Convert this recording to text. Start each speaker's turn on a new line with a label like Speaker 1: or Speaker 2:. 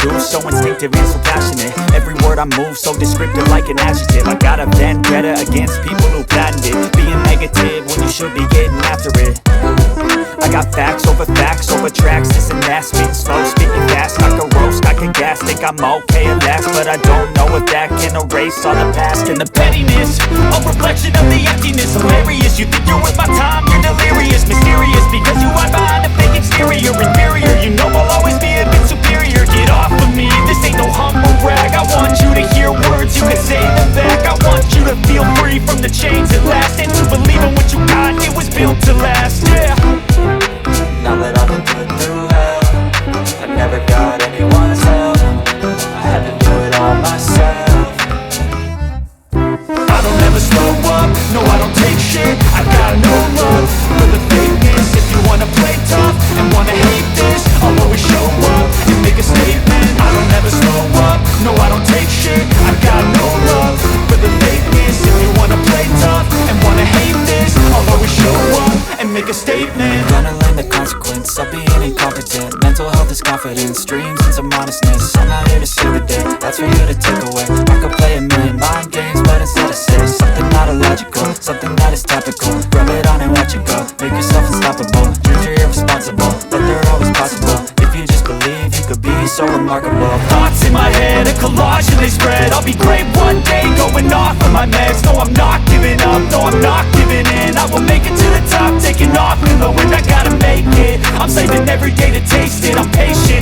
Speaker 1: do, so instinctive and so passionate. Every word I move, so descriptive like an adjective. I got a vendetta against people who patented being negative when you should be getting after it. I got facts over tracks, this and that. Spitting slow, speaking fast, like a roast, I can gas. Think I'm okay at last, but I don't know if that can erase all the past. And the pettiness, a reflection of the emptiness. Hilarious, you think you're worth my time, you're delirious. Mysterious, because you hide behind a fake exterior. Inferior, you know I'll always be a bit superior. Get off of me, this ain't no humble brag. I want you to hear words, you can say them back. I want you to feel free from the chains at last, and to believe in what you got, it was built to last, yeah.
Speaker 2: Now that I've been put through hell, I never got anyone's help. I had to do it all myself.
Speaker 1: I don't ever slow up, no I don't take shit. I got no love for the fakeness. If you wanna play tough and wanna hate this, I'll always show up and make a statement. I don't ever slow up, no I don't take shit. I got no love for the fakeness. If you wanna play tough and wanna hate this, I'll always show up and make a statement.
Speaker 2: Gonna learn the consequence of being incompetent. Mental health is confidence, dreams and some honestness. I'm not here to save the day, that's for you to take away. I could play a million mind games, but instead I say something not illogical, something that is topical. Rub it on and watch it go, make yourself unstoppable. Dreams are irresponsible, but they're always possible. If you just believe, you could be so remarkable.
Speaker 1: Thoughts in my head, a collage and they spread. I'll be great one day, going off of my meds. No, I'm not giving up, no, I'm not giving in. I will make it to the top, taking off in the wind. I gotta make it, I'm saving every day to taste it. I'm patient,